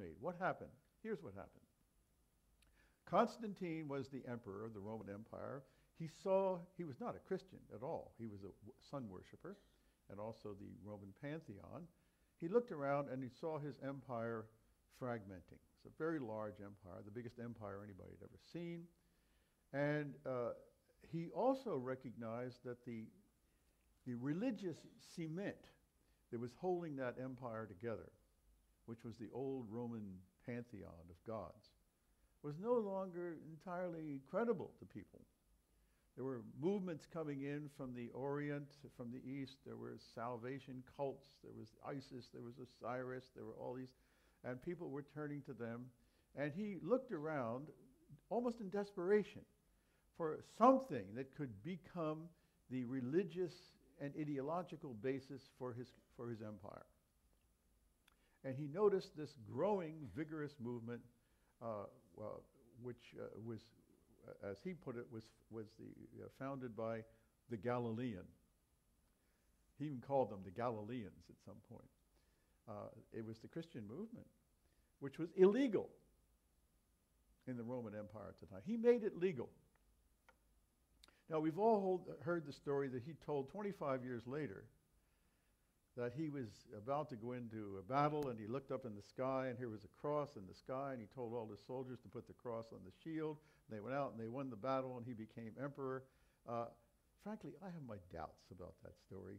made. What happened? Here's what happened. Constantine was the emperor of the Roman Empire. He was not a Christian at all. He was a sun worshiper and also the Roman pantheon. He looked around and he saw his empire fragmenting. It's a very large empire, the biggest empire anybody had ever seen. And he also recognized that the religious cement that was holding that empire together, which was the old Roman pantheon of gods, was no longer entirely credible to people. There were movements coming in from the Orient, from the East. There were salvation cults. There was Isis. There was Osiris. There were all these, and people were turning to them. And he looked around, almost in desperation, for something that could become the religious and ideological basis for his empire. And he noticed this growing, vigorous movement, which was, as he put it, was founded by the Galilean. He even called them the Galileans at some point. It was the Christian movement, which was illegal in the Roman Empire at the time. He made it legal. Now, we've all heard the story that he told 25 years later, that he was about to go into a battle and he looked up in the sky and here was a cross in the sky, and he told all his soldiers to put the cross on the shield. And they went out and they won the battle and he became emperor. Frankly, I have my doubts about that story.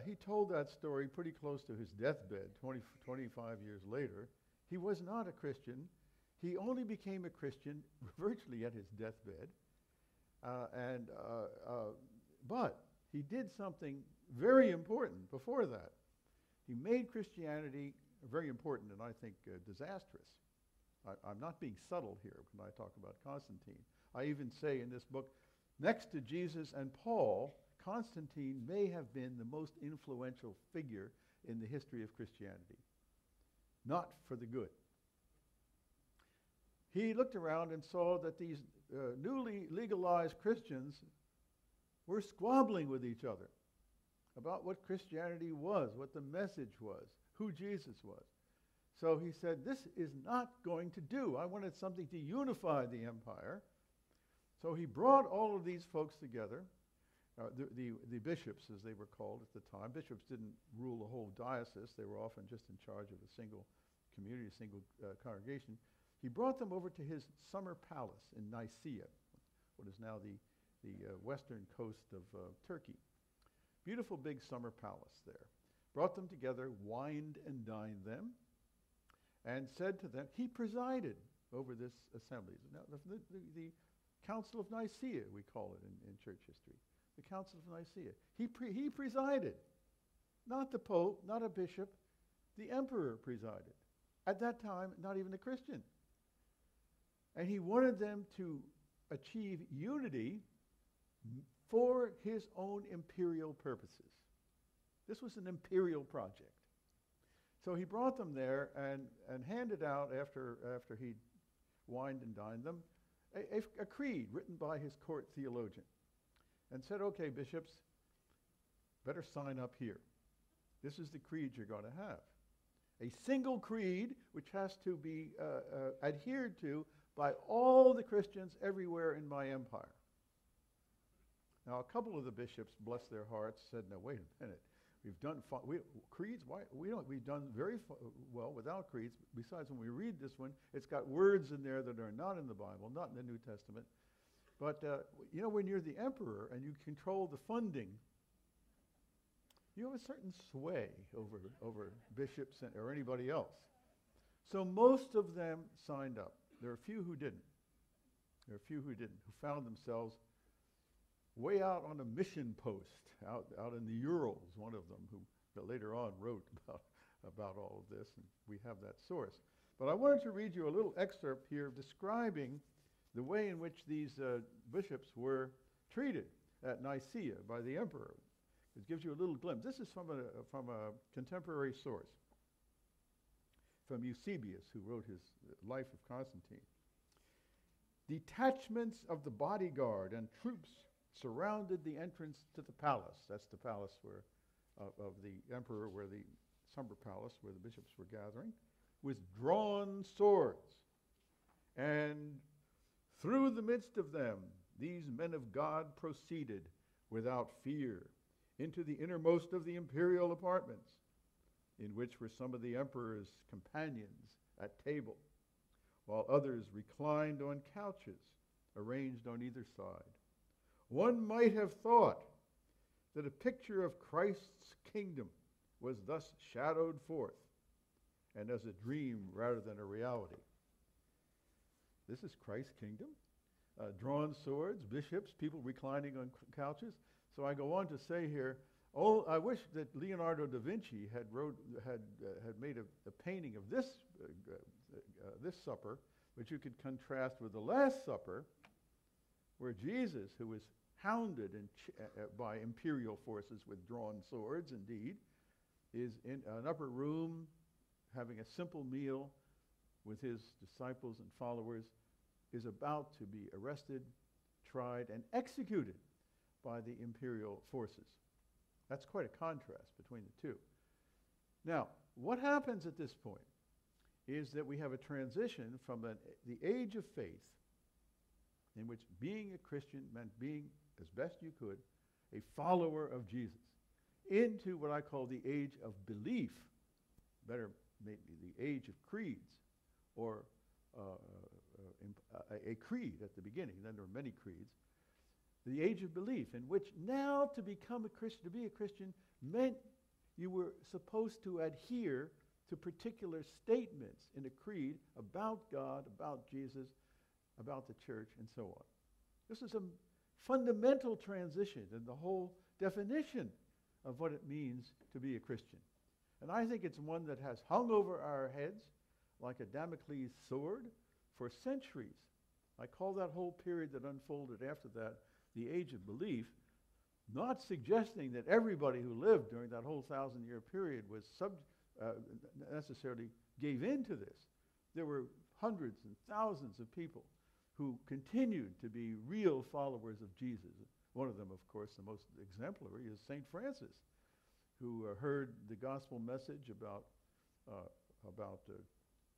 He told that story pretty close to his deathbed 25 years later. He was not a Christian. He only became a Christian virtually at his deathbed. But he did something very important before that. He made Christianity very important and I think disastrous. I'm not being subtle here when I talk about Constantine. I even say in this book, next to Jesus and Paul, Constantine may have been the most influential figure in the history of Christianity. Not for the good. He looked around and saw that these newly legalized Christians were squabbling with each other about what Christianity was, what the message was, who Jesus was. So he said, this is not going to do. I wanted something to unify the empire. So he brought all of these folks together, the bishops, as they were called at the time. Bishops didn't rule the whole diocese. They were often just in charge of a single community, a single congregation. He brought them over to his summer palace in Nicaea, what is now the western coast of Turkey. Beautiful big summer palace there. Brought them together, wined and dined them, and said to them, he presided over this assembly. Now, the Council of Nicaea, we call it in church history. The Council of Nicaea. He presided. Not the Pope, not a bishop. The emperor presided. At that time, not even a Christian. And he wanted them to achieve unity for his own imperial purposes. This was an imperial project. So he brought them there and handed out, after he wined and dined them, a creed written by his court theologian, and said, okay, bishops, better sign up here. This is the creed you're going to have. A single creed which has to be adhered to by all the Christians everywhere in my empire. Now, a couple of the bishops, bless their hearts, said, no, wait a minute. We've done creeds. We've done very well without creeds. Besides, when we read this one, it's got words in there that are not in the Bible, not in the New Testament. But when you're the emperor and you control the funding, you have a certain sway over bishops or anybody else. So most of them signed up. There are a few who didn't. Who found themselves way out on a mission post, out in the Urals, one of them, who later on wrote about all of this, and we have that source. But I wanted to read you a little excerpt here describing the way in which these bishops were treated at Nicaea by the emperor. It gives you a little glimpse. This is from a contemporary source, from Eusebius, who wrote his Life of Constantine. Detachments of the bodyguard and troops surrounded the entrance to the palace. That's the palace of the emperor, where the summer palace where the bishops were gathering, with drawn swords. And through the midst of them, these men of God proceeded without fear into the innermost of the imperial apartments, in which were some of the emperor's companions at table, while others reclined on couches arranged on either side. One might have thought that a picture of Christ's kingdom was thus shadowed forth, and as a dream rather than a reality. This is Christ's kingdom. Drawn swords, bishops, people reclining on couches. So I go on to say here, I wish that Leonardo da Vinci had made a painting of this supper, which you could contrast with the Last Supper, where Jesus, who was hounded by imperial forces with drawn swords, indeed, is in an upper room having a simple meal with his disciples and followers, is about to be arrested, tried, and executed by the imperial forces. That's quite a contrast between the two. Now, what happens at this point is that we have a transition from the age of faith, in which being a Christian meant being, as best you could, a follower of Jesus, into what I call the age of belief, better maybe the age of creeds, or a creed at the beginning. Then there are many creeds. The age of belief, in which now to become a Christian, to be a Christian, meant you were supposed to adhere to particular statements in a creed about God, about Jesus, about the church, and so on. This is a fundamental transition in the whole definition of what it means to be a Christian. And I think it's one that has hung over our heads like a Damocles sword for centuries. I call that whole period that unfolded after that the age of belief, not suggesting that everybody who lived during that whole 1,000-year period was necessarily gave in to this. There were hundreds and thousands of people who continued to be real followers of Jesus. One of them, of course, the most exemplary, is St. Francis, who heard the gospel message about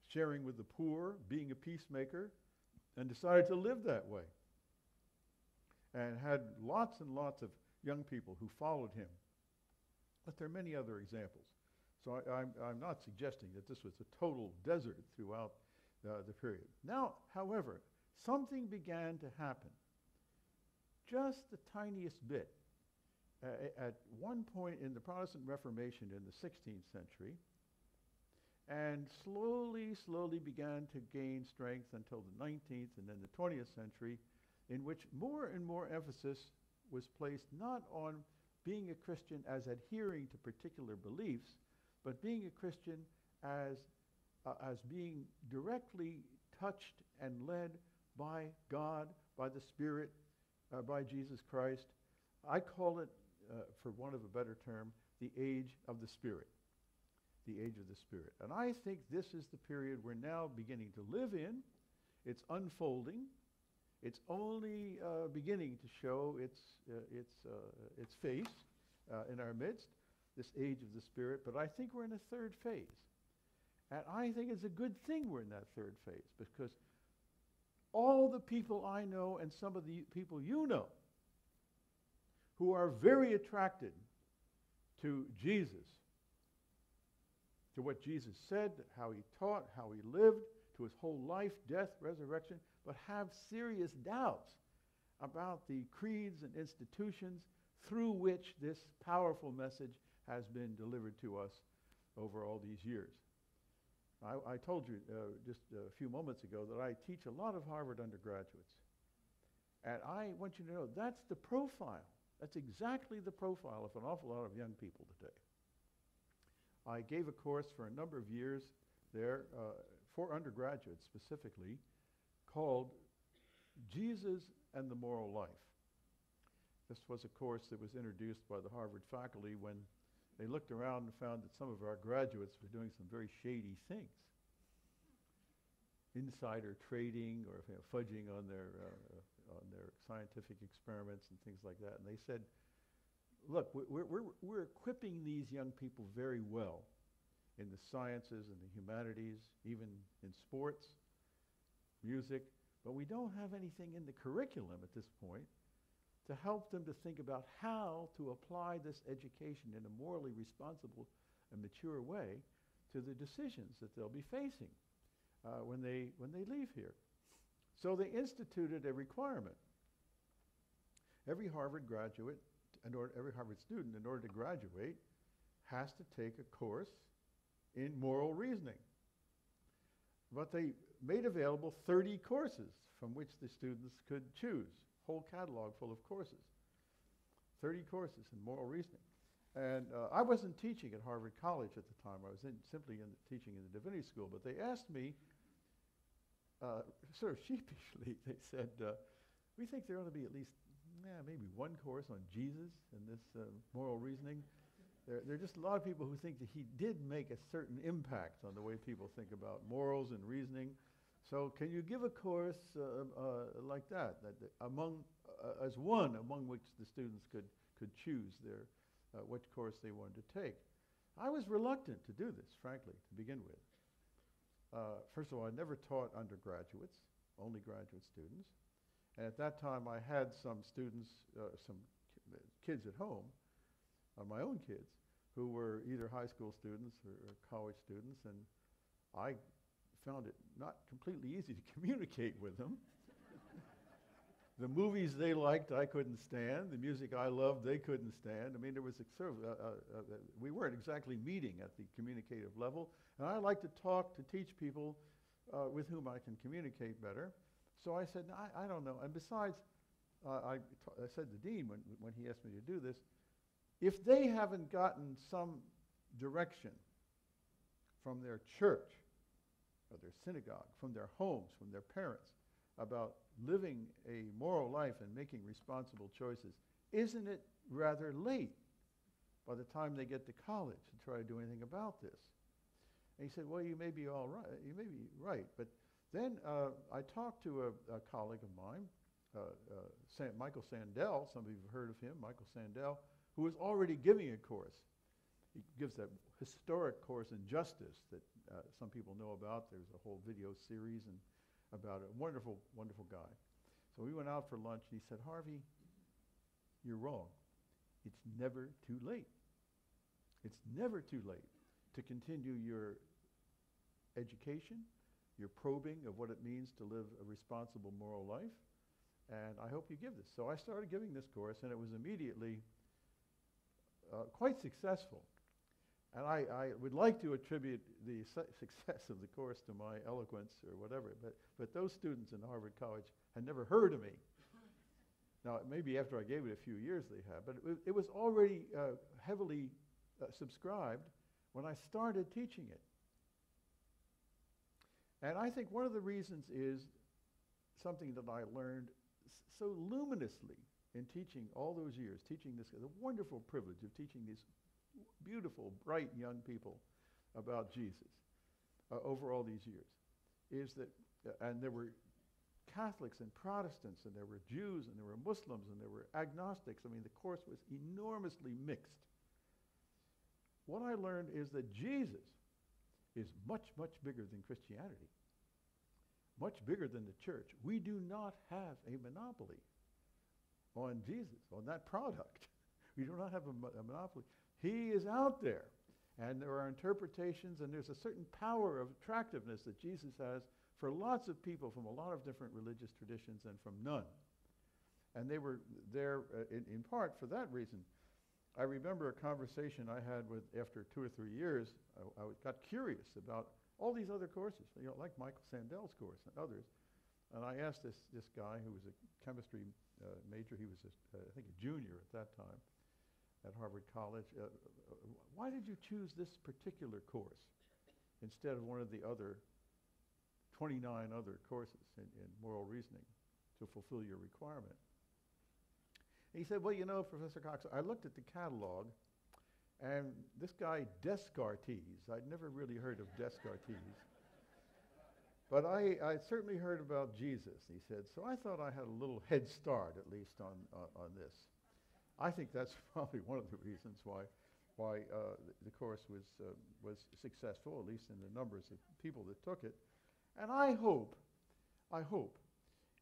sharing with the poor, being a peacemaker, and decided to live that way, and had lots and lots of young people who followed him. But there are many other examples. So I'm not suggesting that this was a total desert throughout the period. Now, however, something began to happen, just the tiniest bit. At one point in the Protestant Reformation in the 16th century, and slowly began to gain strength until the 19th and then the 20th century, in which more and more emphasis was placed not on being a Christian as adhering to particular beliefs, but being a Christian as being directly touched and led by God, by the Spirit, by Jesus Christ. I call it, for want of a better term, the age of the Spirit. The age of the Spirit. And I think this is the period we're now beginning to live in. It's unfolding. It's only beginning to show its face in our midst, this age of the Spirit. But I think we're in a third phase. And I think it's a good thing we're in that third phase, because all the people I know and some of the people you know who are very attracted to Jesus, to what Jesus said, how he taught, how he lived, to his whole life, death, resurrection, but have serious doubts about the creeds and institutions through which this powerful message has been delivered to us over all these years. I told you just a few moments ago that I teach a lot of Harvard undergraduates. And I want you to know that's the profile. That's exactly the profile of an awful lot of young people today. I gave a course for a number of years there, for undergraduates specifically, called Jesus and the Moral Life. This was a course that was introduced by the Harvard faculty when they looked around and found that some of our graduates were doing some very shady things. Insider trading, or fudging on their scientific experiments and things like that. And they said, look, we're equipping these young people very well in the sciences and the humanities, even in sports, music, but we don't have anything in the curriculum at this point to help them to think about how to apply this education in a morally responsible and mature way to the decisions that they'll be facing when they leave here. So they instituted a requirement. Every Harvard graduate, every Harvard student, in order to graduate, has to take a course in moral reasoning. But they made available 30 courses from which the students could choose, whole catalog full of courses. 30 courses in moral reasoning. And I wasn't teaching at Harvard College at the time. I was simply teaching in the divinity school. But they asked me, sort of sheepishly, they said, we think there ought to be at least maybe one course on Jesus and this moral reasoning. There are just a lot of people who think that he did make a certain impact on the way people think about morals and reasoning. So can you give a course like that as one among which the students could choose which course they wanted to take? I was reluctant to do this, frankly, to begin with. First of all, I never taught undergraduates, only graduate students. And at that time, I had some students, some kids at home, my own kids, who were either high school students or college students, and I found it not completely easy to communicate with them. The movies they liked, I couldn't stand. The music I loved, they couldn't stand. I mean, there was we weren't exactly meeting at the communicative level, and I like to talk, to teach people with whom I can communicate better. So I said, I don't know. And besides, I said to the dean when he asked me to do this, if they haven't gotten some direction from their church or their synagogue, from their homes, from their parents, about living a moral life and making responsible choices, isn't it rather late by the time they get to college to try to do anything about this? And he said, well, you may be all right. You may be right. But then I talked to a colleague of mine, Michael Sandel. Some of you have heard of him, Michael Sandel, who is already giving a course. He gives that historic course in justice that some people know about. There's a whole video series about it. Wonderful, wonderful guy. So we went out for lunch, and he said, Harvey, you're wrong. It's never too late. It's never too late to continue your education, your probing of what it means to live a responsible moral life, and I hope you give this. So I started giving this course, and it was immediately quite successful. And I would like to attribute the success of the course to my eloquence or whatever, but those students in Harvard College had never heard of me. Now, maybe after I gave it a few years they have, but it was already heavily subscribed when I started teaching it. And I think one of the reasons is something that I learned so luminously in teaching all those years, teaching this, the wonderful privilege of teaching these beautiful, bright young people about Jesus over all these years, is that, and there were Catholics and Protestants, and there were Jews, and there were Muslims, and there were agnostics. I mean, the course was enormously mixed. What I learned is that Jesus is much, much bigger than Christianity, much bigger than the church. We do not have a monopoly on Jesus, on that product. We do not have a monopoly. He is out there, and there are interpretations, and there's a certain power of attractiveness that Jesus has for lots of people from a lot of different religious traditions and from none. And they were there in part for that reason. I remember a conversation I had with, after 2 or 3 years, I got curious about all these other courses, like Michael Sandel's course and others. And I asked this guy who was a chemistry major, he was, I think, a junior at that time at Harvard College, why did you choose this particular course instead of one of the other 29 other courses in moral reasoning to fulfill your requirement? And he said, well, Professor Cox, I looked at the catalog, and this guy Descartes, I'd never really heard of Descartes, but I certainly heard about Jesus, he said, so I thought I had a little head start, at least, on this. I think that's probably one of the reasons why why the course was successful, at least in the numbers of people that took it. And I hope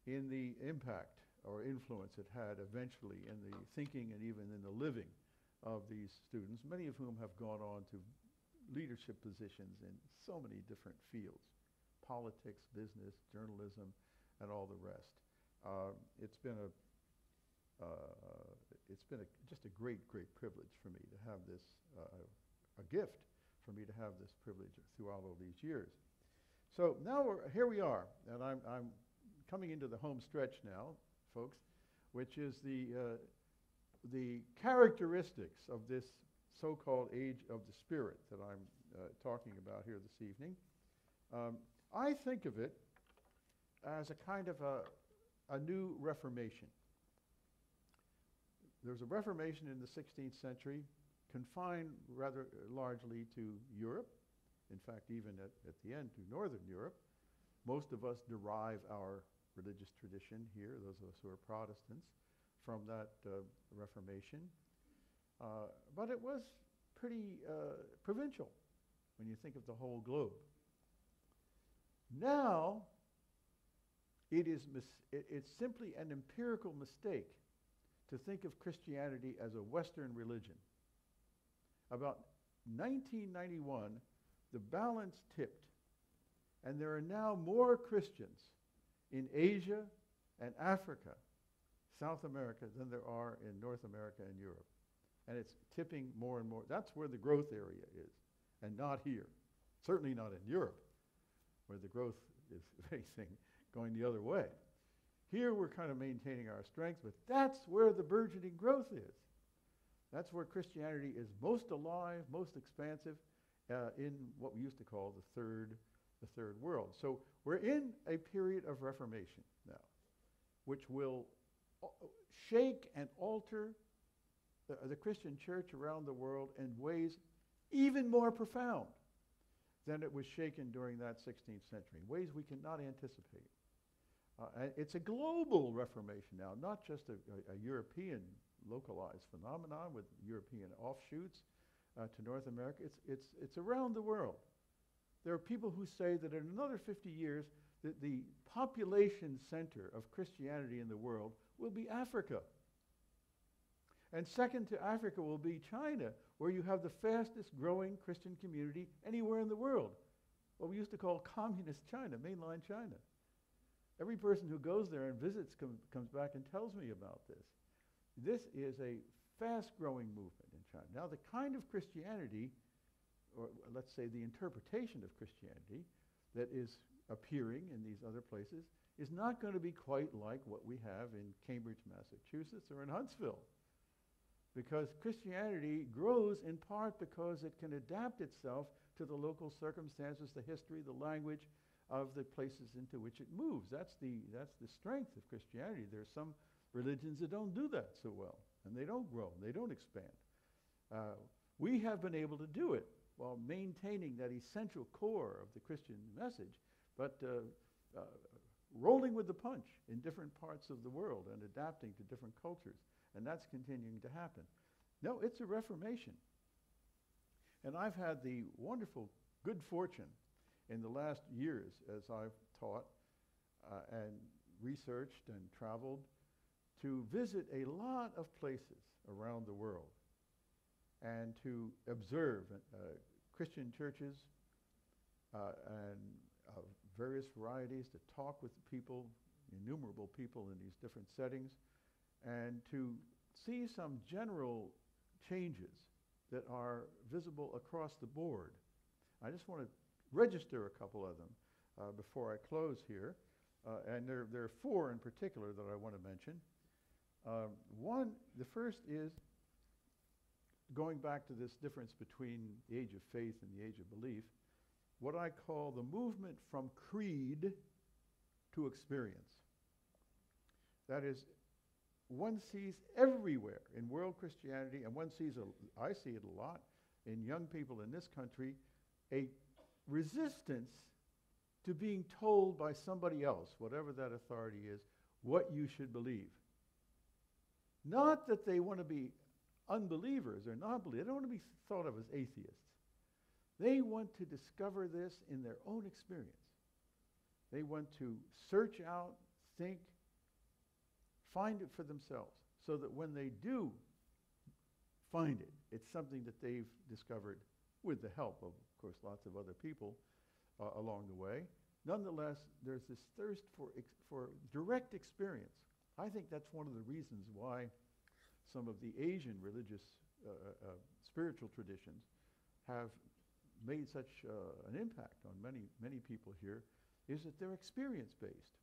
in the impact or influence it had eventually in the thinking and even in the living of these students, many of whom have gone on to leadership positions in so many different fields: politics, business, journalism, and all the rest. It's been just a great privilege for me to have this, a gift for me to have this privilege throughout all these years. So now here we are, and I'm coming into the home stretch now, folks, which is the characteristics of this so-called age of the Spirit that I'm talking about here this evening. I think of it as a kind of a new Reformation. There's a Reformation in the 16th century, confined rather largely to Europe. In fact, even at the end, to Northern Europe. Most of us derive our religious tradition here, those of us who are Protestants, from that Reformation. But it was pretty provincial when you think of the whole globe. Now, it's simply an empirical mistake to think of Christianity as a Western religion. About 1991, the balance tipped, and there are now more Christians in Asia and Africa, South America, than there are in North America and Europe. And it's tipping more and more. That's where the growth area is, and not here. Certainly not in Europe, where the growth is, if anything, going the other way. Here we're kind of maintaining our strength, but that's where the burgeoning growth is. That's where Christianity is most alive, most expansive, in what we used to call the third world. So we're in a period of Reformation now, which will shake and alter the Christian church around the world in ways even more profound than it was shaken during that 16th century, ways we cannot anticipate. And it's a global Reformation now, not just a European localized phenomenon with European offshoots to North America. It's around the world. There are people who say that in another 50 years, that the population center of Christianity in the world will be Africa. And second to Africa will be China, where you have the fastest growing Christian community anywhere in the world. What we used to call communist China, mainland China. Every person who goes there and visits comes back and tells me about this. This is a fast-growing movement in China. Now, the kind of Christianity, or let's say the interpretation of Christianity, that is appearing in these other places is not going to be quite like what we have in Cambridge, Massachusetts, or in Huntsville. Because Christianity grows in part because it can adapt itself to the local circumstances, the history, the language of the places into which it moves. That's the strength of Christianity. There are some religions that don't do that so well, and they don't grow, and they don't expand. We have been able to do it while maintaining that essential core of the Christian message, but rolling with the punch in different parts of the world and adapting to different cultures. And that's continuing to happen. No, it's a Reformation. And I've had the wonderful good fortune in the last years as I've taught and researched and traveled to visit a lot of places around the world and to observe Christian churches and of various varieties, to talk with people, innumerable people in these different settings, and to see some general changes that are visible across the board. I just want to register a couple of them before I close here. And there are four in particular that I want to mention. The first is going back to this difference between the age of faith and the age of belief, what I call the movement from creed to experience. That is, one sees everywhere in world Christianity, and I see it a lot in young people in this country, a resistance to being told by somebody else, whatever that authority is, what you should believe. Not that they want to be unbelievers or non-believers. They don't want to be thought of as atheists. They want to discover this in their own experience. They want to search out, think, find it for themselves, so that when they do find it, it's something that they've discovered with the help of course, lots of other people along the way. Nonetheless, there's this thirst for direct experience. I think that's one of the reasons why some of the Asian religious spiritual traditions have made such an impact on many people here, is that they're experience-based.